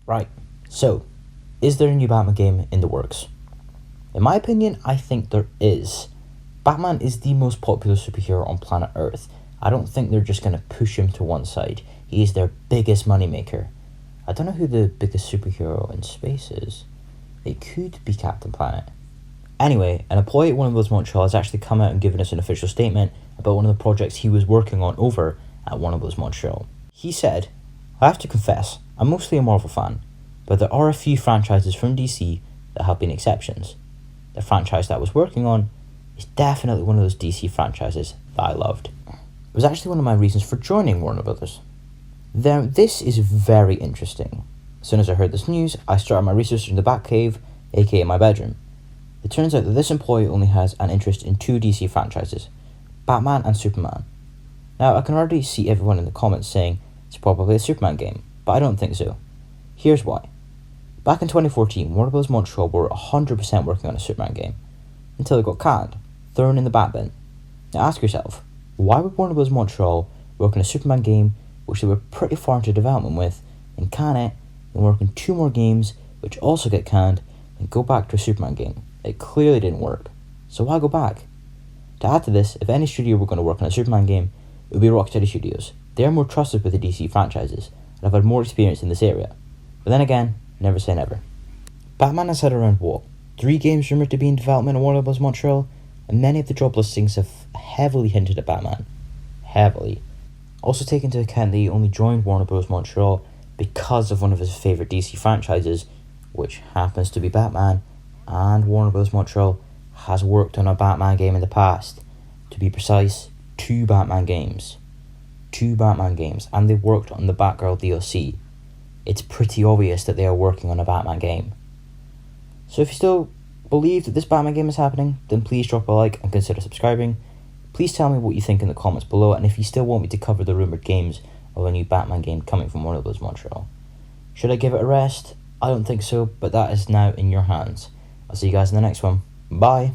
Right, so, is there a new Batman game in the works? In my opinion, I think there is. Batman is the most popular superhero on planet Earth. I don't think they're just going to push him to one side. He is their biggest moneymaker. I don't know who the biggest superhero in space is. It could be Captain Planet. Anyway, an employee at Warner Bros. Montreal has actually come out and given us an official statement about one of the projects he was working on over at Warner Bros. Montreal. He said, "I have to confess, I'm mostly a Marvel fan, but there are a few franchises from DC that have been exceptions. The franchise that I was working on is definitely one of those DC franchises that I loved." It was actually one of my reasons for joining Warner Brothers. Now, this is very interesting. As soon as I heard this news, I started my research in the Batcave, aka my bedroom. It turns out that this employee only has an interest in two DC franchises, Batman and Superman. Now, I can already see everyone in the comments saying it's probably a Superman game, but I don't think so. Here's why. Back in 2014, Warner Bros. Montreal were 100% working on a Superman game, until it got canned, thrown in the bat bin. Now ask yourself, why would Warner Bros. Montreal work on a Superman game which they were pretty far into development with, and can it, and work on two more games which also get canned, and go back to a Superman game? It clearly didn't work, so why go back? To add to this, if any studio were going to work on a Superman game, it would be Rocksteady Studios. They are more trusted with the DC franchises, and have had more experience in this area. But then again, never say never. Batman has had around, 3 games rumoured to be in development at Warner Bros. Montreal, and many of the job listings have heavily hinted at Batman. Heavily. Also take into account that he only joined Warner Bros. Montreal because of one of his favourite DC franchises, which happens to be Batman, and Warner Bros. Montreal has worked on a Batman game in the past. To be precise, 2 Batman games. 2 Batman games, and they worked on the Batgirl DLC. It's pretty obvious that they are working on a Batman game. So if you still believe that this Batman game is happening, then please drop a like and consider subscribing. Please tell me what you think in the comments below, and if you still want me to cover the rumoured games of a new Batman game coming from Warner Bros. Montreal. Should I give it a rest? I don't think so, but that is now in your hands. I'll see you guys in the next one. Bye!